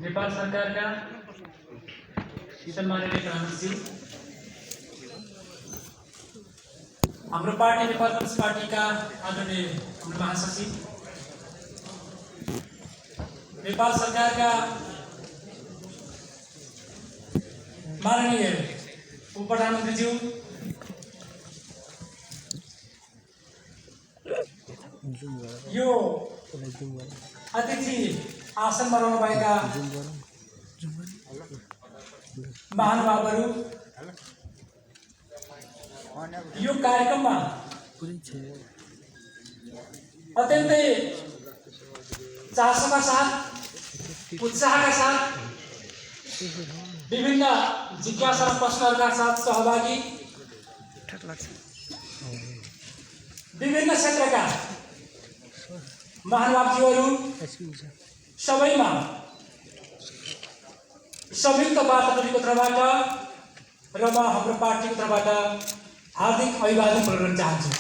नेपाल सरकारका सम्माननीय प्रधानमन्त्री, हाम्रो पार्टी नेपाल कम्युनिस्ट पार्टीका आदरणीय हाम्रो महासचिव, नेपाल सरकारका माननीय उप प्रधानमन्त्रीज्यू, यो अतिथि आसनमा रहनुभएका महानुभावहरू, यो कार्यक्रममा अत्यन्तै चासोका साथ, उत्साहका साथ, विभिन्न जिज्ञासा र प्रश्नहरूका साथ सहभागी विभिन्न क्षेत्रका महानुभावज्यूहरू सबैमा संयुक्त वार्ताको तर्फबाट र म हाम्रो पार्टीको तर्फबाट हार्दिक अभिवादन गर्न चाहन्छु।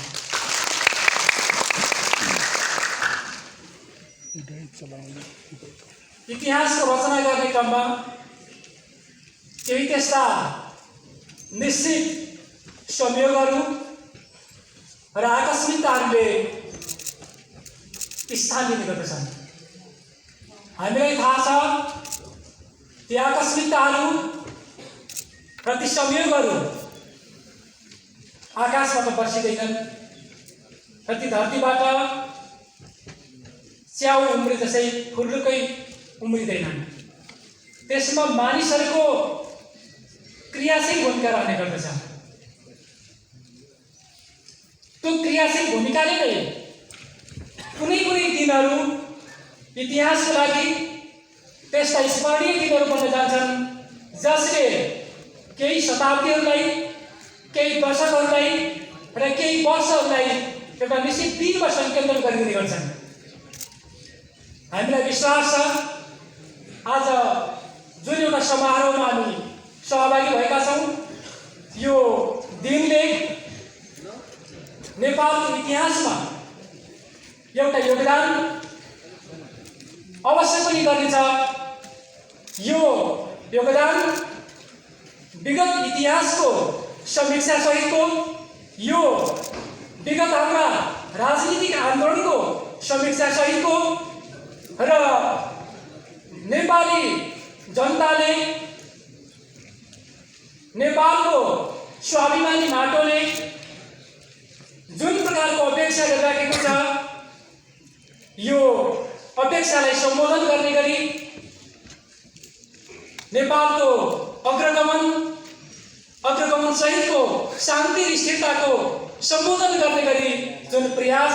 इतिहासको रचना गर्ने क्रममा केही त्यस्ता निश्चित संयोगहरू र आकस्मिकताहरूले स्थान लिने गर्दछन्। हामीलाई थाहा छ ती आकस्मिकताहरू र ती संयोगहरू आकाशबाट बर्सिँदैनन् र ती धरतीबाट च्याउ उम्रे जसै फुर्लुकै उम्रिँदैनन्। त्यसमा मानिसहरूको क्रियाशील भूमिका रहने गर्दछ। त्यो क्रियाशील भूमिकाले नै कुनै कुनै दिनहरू इतिहासको लागि त्यस्ता स्मरणीय दिनहरू बन्न जान्छन् जसले केही शताब्दीहरूलाई, केही दशकहरूलाई र केही वर्षहरूलाई एउटा निश्चित दिनमा संकेन्द्रण गरिदिने गर्छन्। हामीलाई विश्वास छ आज जुन एउटा समारोहमा हामी सहभागी भएका छौँ, यो दिनले नेपालको इतिहासमा एउटा योगदान अवश्य पनि गर्नेछ। यो योगदान विगत इतिहासको समीक्षा सहितको, यो विगत हाम्रा राजनीतिक आन्दोलनको समीक्षा सहितको र नेपाली जनताले, नेपालको स्वाभिमानी माटोले जुन प्रकारको अपेक्षा गरिराखेको छ, यो अपेक्षालाई सम्बोधन गर्ने गरी नेपालको अग्रगमन सहितको शान्ति र स्थिरताको सम्बोधन गर्ने गरी जुन प्रयास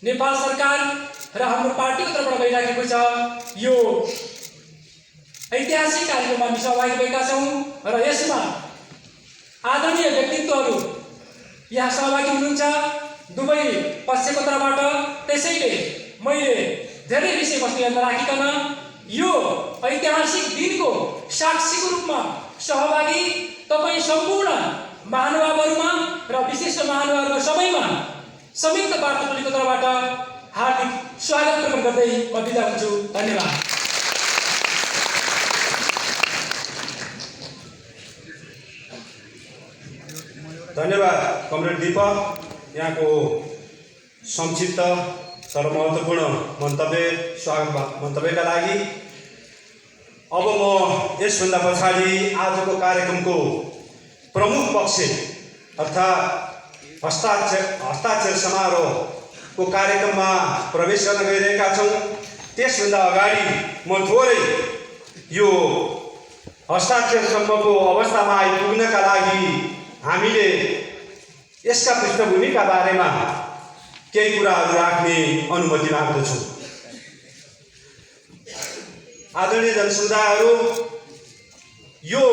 नेपाल सरकार र हाम्रो पार्टीको तर्फबाट भइराखेको छ, यो ऐतिहासिक कार्यक्रममा हामी सहभागी भएका छौँ र यसमा आदरणीय व्यक्तित्वहरू यहाँ सहभागी हुनुहुन्छ दुवै पक्षको तर्फबाट। त्यसैले मैले धेरै विषयवस्तु यहाँ राखिकन यो ऐतिहासिक दिनको साक्षीको रूपमा सहभागी तपाईँ सम्पूर्ण महानुभावहरूमा र विशिष्ट महानुभावहरूको सबैमा संयुक्त वार्ता टोलीको तर्फबाट हार्दिक स्वागत प्रकट गर्दै म बिदा हुन्छु। धन्यवाद। धन्यवाद कमरेड दीपक, यहाँको संक्षिप्त तर महत्त्वपूर्ण मन्तव्यका लागि। अब म यसभन्दा पछाडि आजको कार्यक्रमको प्रमुख पक्ष अर्थात् हस्ताक्षर समारोहको कार्यक्रममा प्रवेश गर्न गइरहेका छौँ। त्यसभन्दा अगाडि म थोरै यो हस्ताक्षरसम्मको अवस्थामा आइपुग्नका लागि हामीले यसका पृष्ठभूमिका बारेमा केही कुराहरू राख्ने अनुमति माग्दछु। आदरणीय जनसमुदायहरू, यो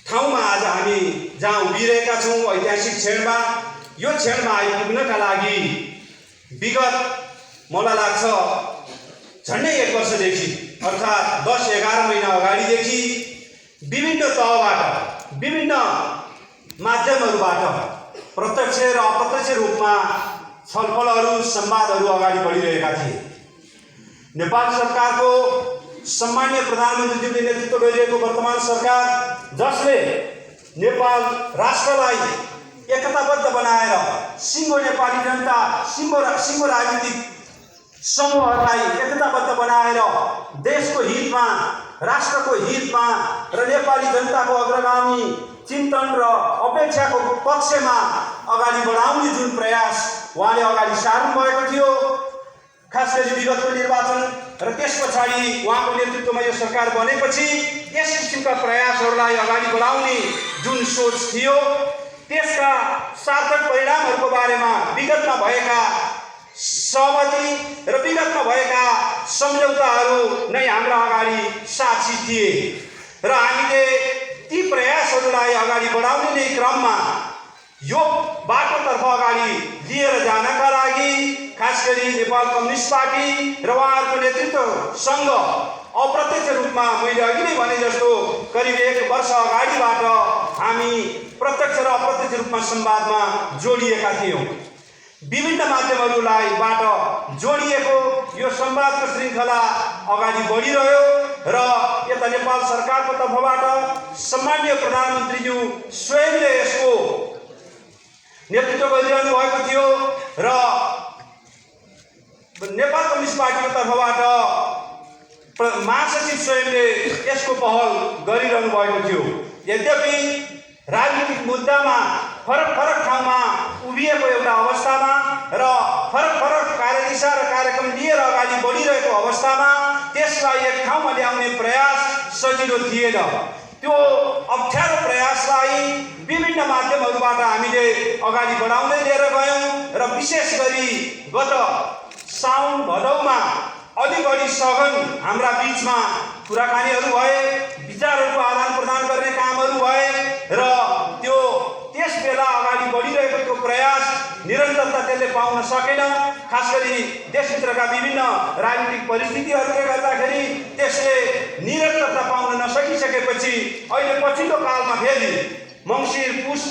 ठाउँमा आज हामी जहाँ उभिरहेका छौँ ऐतिहासिक क्षणमा, यो क्षणमा आइपुग्नका लागि विगत मलाई लाग्छ झन्डै 1 वर्षदेखि अर्थात् 10-11 महिना अगाडिदेखि विभिन्न तहबाट, विभिन्न माध्यमहरूबाट प्रत्यक्ष र अप्रत्यक्ष रूपमा छलफलहरू, संवादहरू अगाडि बढिरहेका थिए। नेपाल सरकारको सम्माननीय प्रधानमन्त्रीज्यूले नेतृत्व गरिरहेको वर्तमान सरकार, जसले नेपाल राष्ट्रलाई एकताबद्ध बनाएर सिङ्गो नेपाली जनता, सिङ्गो राजनीतिक समूहहरूलाई एकताबद्ध बनाएर देशको हितमा, राष्ट्रको हितमा र नेपाली जनताको अग्रगामी चिन्तन र अपेक्षाको पक्षमा अगाडि बढाउने जुन प्रयास उहाँले अगाडि सार्नु भएको थियो, खास गरी विगतको निर्वाचन र त्यस पछाडि उहाँको नेतृत्वमा यो सरकार बनेपछि यस किसिमका प्रयासहरूलाई अगाडि बढाउने जुन सोच थियो, त्यसका सार्थक परिणामहरूको बारेमा विगतमा भएका सहमति र विगतमा भएका सम्झौताहरू नै हाम्रा अगाडि साक्षी थिए र हामीले ती प्रयासहरूलाई अगाडि बढाउने नै क्रममा यो बाटोतर्फ अगाडि लिएर जानका लागि खास गरी नेपाल कम्युनिस्ट पार्टी र उहाँहरूको नेतृत्वसँग अप्रत्यक्ष रूपमा मैले अघि नै भने जस्तो करिब 1 वर्ष अगाडिबाट हामी प्रत्यक्ष र अप्रत्यक्ष रूपमा संवादमा जोडिएका थियौँ। विभिन्न माध्यमहरूलाई बाट जोडिएको यो संवादको श्रृङ्खला अगाडि बढिरह्यो र यता नेपाल सरकारको तर्फबाट सम्माननीय प्रधानमन्त्रीज्यू स्वयंले यसको नेतृत्व गरिरहनु भएको थियो र नेपाल कम्युनिस्ट पार्टीको तर्फबाट महासचिव स्वयंले यसको पहल गरिरहनु भएको थियो। यद्यपि राजनीतिक मुद्दामा फरक ठाउँमा उभिएको एउटा अवस्थामा र फरक कार्यदिशा र कार्यक्रम लिएर अगाडि बढिरहेको अवस्थामा त्यसलाई एक ठाउँमा ल्याउने प्रयास सजिलो थिएन। त्यो अप्ठ्यारो प्रयासलाई विभिन्न माध्यमहरूबाट हामीले अगाडि बढाउँदै लिएर गयौँ र विशेष गरी गत साउन भदौमा अलि बढी सघन हाम्रा बीचमा कुराकानीहरू भए, विचारहरूको आदान प्रदान गर्ने कामहरू भए र त्यो त्यस बेला अगाडि बढिरहेको त्यो प्रयास निरन्तरता त्यसले पाउन सकेन। खास गरी देशभित्रका विभिन्न राजनीतिक परिस्थितिहरूले गर्दाखेरि त्यसले निरन्तरता पाउन नसकिसकेपछि अहिले पछिल्लो कालमा फेरि मङ्सिर, पुस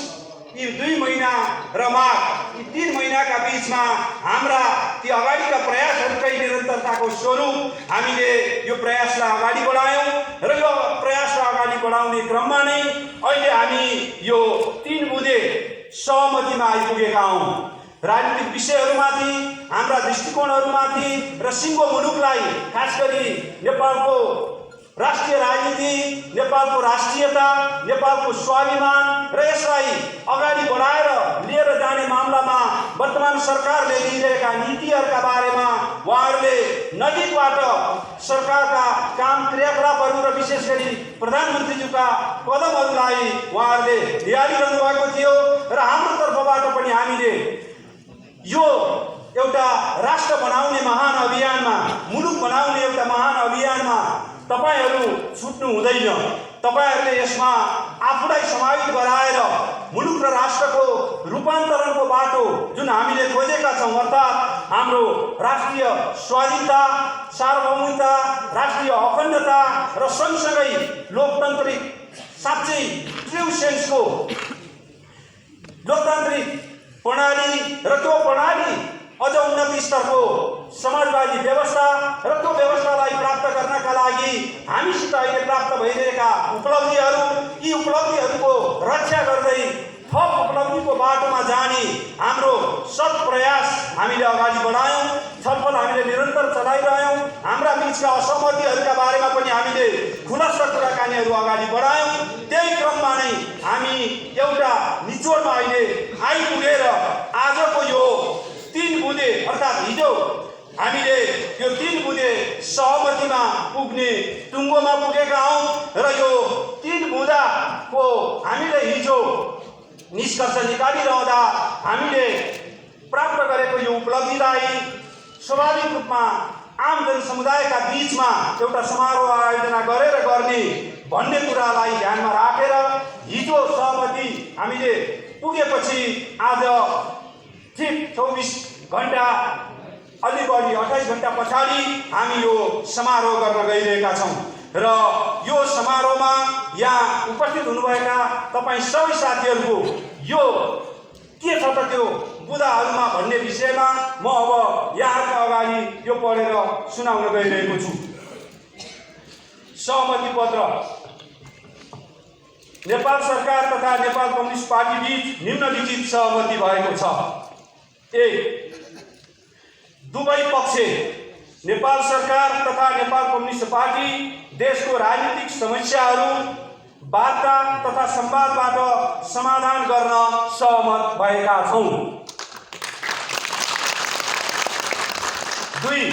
यी 2 महिना र माघ यी 3 महिनाका बीचमा हाम्रा ती अगाडिका प्रयासहरूकै निरन्तरताको स्वरूप हामीले यो प्रयासलाई अगाडि बढायौँ र यो प्रयासलाई अगाडि बढाउने क्रममा नै अहिले हामी यो 3 बुँदे सहमतिमा आइपुगेका हौँ। राजनीतिक विषयहरूमाथि, हाम्रा दृष्टिकोणहरूमाथि र सिङ्गो मुलुकलाई खास गरी नेपालको राष्ट्रिय राजनीति, नेपालको राष्ट्रियता, नेपालको स्वाभिमान र यसलाई अगाडि बढाएर लिएर जाने मामलामा वर्तमान सरकारले लिइरहेका नीतिहरूका बारेमा उहाँहरूले नजिकबाट सरकारका काम क्रियाकलापहरू र विशेष गरी प्रधानमन्त्रीज्यूका कदमहरूलाई उहाँहरूले निहालिरहनु भएको थियो र हाम्रो तर्फबाट पनि हामीले यो एउटा राष्ट्र बनाउने महान अभियानमा, मुलुक बनाउने एउटा महान अभियानमा तपाईहरू छुट्नु हुँदैन। तपाईहरूले यसमा आफूलाई समाहित गराएर मुलुक र राष्ट्रको रूपान्तरणको बाटो जुन हामीले खोजेका छौँ, अर्थात् हाम्रो राष्ट्रिय स्वाधीनता, सार्वभौमिकता, राष्ट्रिय अखण्डता र सँगसँगै लोकतान्त्रिक साँच्चै ट्रु सेन्सको लोकतान्त्रिक प्रणाली र त्यो प्रणाली अझ उन्नत स्तरको समाजवादी व्यवस्था र त्यो व्यवस्थालाई प्राप्त गर्नका लागि हामीसित अहिले प्राप्त भइरहेका उपलब्धिहरू, यी उपलब्धिहरूको रक्षा गर्दै थप उपलब्धिको बाटोमा जाने हाम्रो सत प्रयास हामीले अगाडि बढायौँ। छलफल हामीले निरन्तर चलाइरह्यौँ। हाम्रा बिचका असहमतिहरूका बारेमा पनि हामीले खुलस्त कुराकानीहरू अगाडि बढायौँ। त्यही क्रममा नै हामी एउटा निचोडमा अहिले आइपुगेर आजको यो 3 बुँदे अर्थात् हिजो हामीले यो 3 बुँदे सहमतिमा पुग्ने टुङ्गोमा पुगेका हौँ र यो 3 बुँदाको हामीले हिजो निष्कर्ष निकालिरहँदा हामीले प्राप्त गरेको यो उपलब्धिलाई स्वाभाविक रूपमा आम जनसमुदायका बीचमा एउटा समारोह आयोजना गरेर गर्ने भन्ने कुरालाई ध्यानमा राखेर हिजो सहमति हामीले पुगेपछि आज ठिक 24 घण्टा अलि बढी 28 घण्टा पछाडि हामी यो समारोह गर्न गइरहेका छौँ र यो समारोहमा यहाँ उपस्थित हुनुभएका तपाईँ सबै साथीहरूको यो के छ त त्यो बुदाहरूमा भन्ने विषयमा म अब यहाँका अगाडि यो पढेर सुनाउन गइरहेको छु। सहमति पत्र। नेपाल सरकार तथा नेपाल कम्युनिस्ट पार्टी बीच निम्नलिखित सहमति भएको छ। 1. दुवै पक्ष नेपाल सरकार तथा नेपाल कम्युनिस्ट पार्टी देशको राजनीतिक समस्याहरू वार्ता तथा संवादबाट समाधान गर्न सहमत भएका छौँ। 2.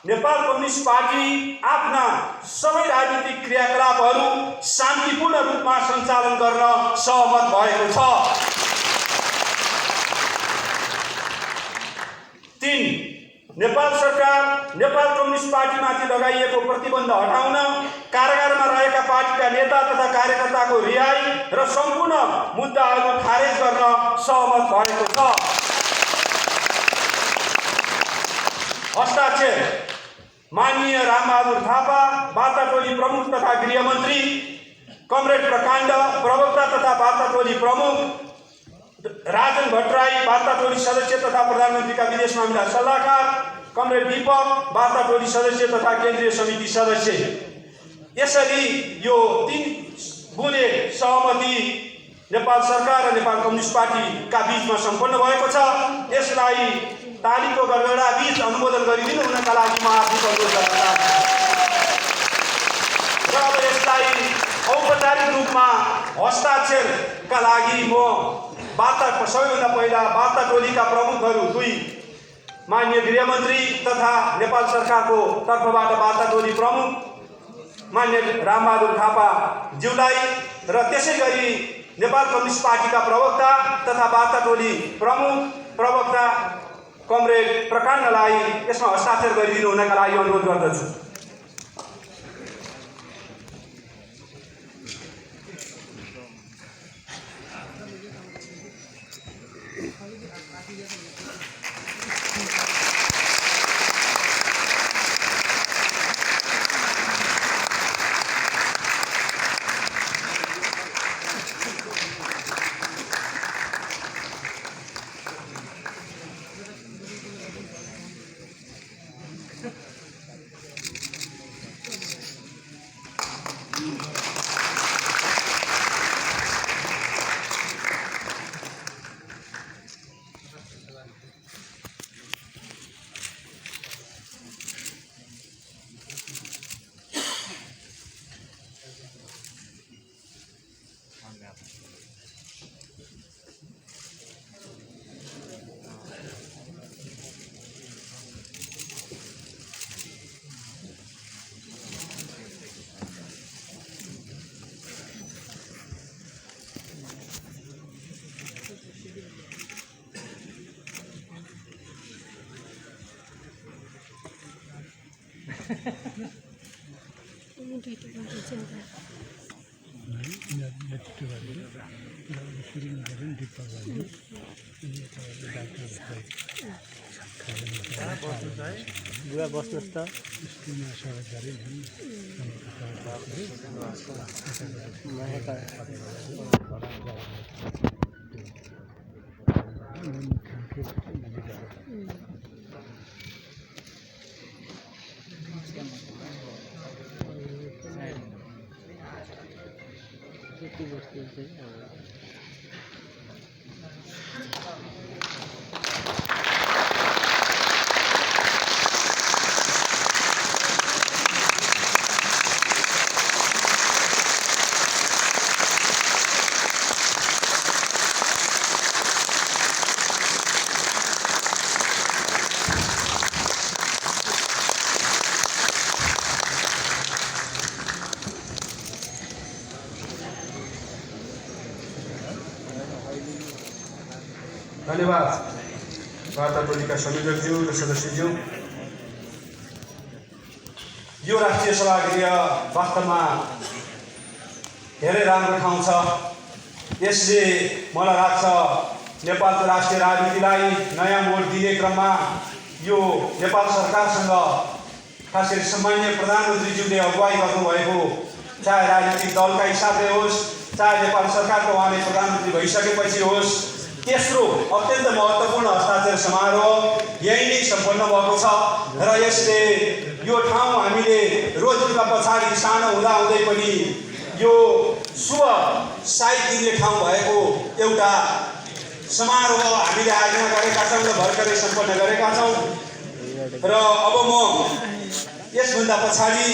नेपाल कम्युनिस्ट पार्टी आफ्ना सबै राजनीतिक क्रियाकलापहरू शान्तिपूर्ण रूपमा सञ्चालन गर्न सहमत भएको छ। 3. नेपाल सरकार नेपाल कम्युनिस्ट पार्टीमाथि लगाइएको प्रतिबन्ध हटाउन, कारागारमा रहेका पार्टीका नेता तथा कार्यकर्ताको रिहाई र सम्पूर्ण मुद्दाहरू खारेज गर्न सहमत भएको छ। हस्ताक्षर। माननीय रामबहादुर थापा वार्ता टोली प्रमुख तथा गृहमन्त्री, कमरेड प्रकाण्ड प्रवक्ता तथा वार्ता टोली प्रमुख, राजन भट्टराई वार्ता टोली सदस्य तथा प्रधानमन्त्रीका विदेश मामिला सल्लाहकार, कमरेड दीपक वार्ता टोली सदस्य तथा केन्द्रीय समिति सदस्य। यसरी यो 3 बुँदे सहमति नेपाल सरकार र नेपाल कम्युनिस्ट पार्टीका बीचमा सम्पन्न भएको छ। यसलाई तालीको गडगडा बीच अनुमोदन गरिदिनु हुनका लागि म हार्दिक अनुरोध गर्न चाहन्छु। र अब यसलाई औपचारिक रूपमा हस्ताक्षरका लागि म सबैभन्दा पहिला वार्ता टोलीका प्रमुखहरू 2 माननीय गृहमन्त्री तथा नेपाल सरकारको तर्फबाट वार्ता टोली प्रमुख माननीय रामबहादुर थापा ज्यूलाई र त्यसै गरी नेपाल कम्युनिस्ट पार्टीका प्रवक्ता तथा वार्ता टोली प्रमुख प्रवक्ता कमरेड प्रकाण्डलाई यसमा हस्ताक्षर गरिदिनु हुनका लागि अनुरोध गर्दछु। बुवा बस्नुहोस् त। धन्यवाद वार्ता टोलीका संयोजकज्यू र सदस्यज्यू। यो राष्ट्रिय सभागृह वास्तवमा धेरै राम्रो ठाउँ छ। यसले मलाई लाग्छ नेपालको राष्ट्रिय राजनीतिलाई नयाँ मोड दिने क्रममा यो नेपाल सरकारसँग खास गरी सम्माननीय प्रधानमन्त्रीज्यूले अगुवाई गर्नुभएको चाहे राजनीतिक दलका हिसाबले होस्, चाहे नेपाल सरकारको उहाँले प्रधानमन्त्री भइसकेपछि होस्, तेस्रो अत्यन्त महत्त्वपूर्ण हस्ताक्षर समारोह यही नै सम्पन्न भएको छ र यसले यो ठाउँ हामीले रोजका पछाडि सानो हुँदै पनि यो शुभ साहित्यिक ठाउँ भएको एउटा समारोह हामीले आयोजना गरेका छौँ र भर्खरै सम्पन्न गरेका छौँ र अब म यसभन्दा पछाडि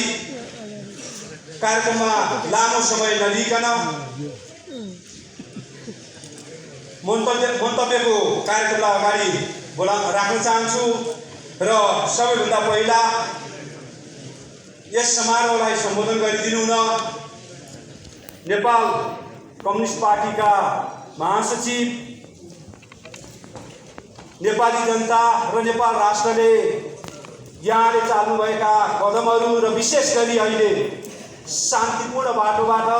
कार्यक्रममा लामो समय नलिकन मन्तव्यको कार्यक्रमलाई अगाडि राख्न चाहन्छु र सबैभन्दा पहिला यस समारोहलाई सम्बोधन गरिदिनु हुन नेपाल कम्युनिस्ट पार्टीका महासचिव नेपाली जनता र नेपाल राष्ट्रले यहाँले चाल्नुभएका कदमहरू र विशेष गरी अहिले शान्तिपूर्ण बाटोबाट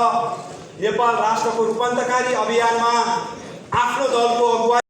नेपाल राष्ट्रको रूपान्तरकारी अभियानमा आफ्नो दलको अगुवाई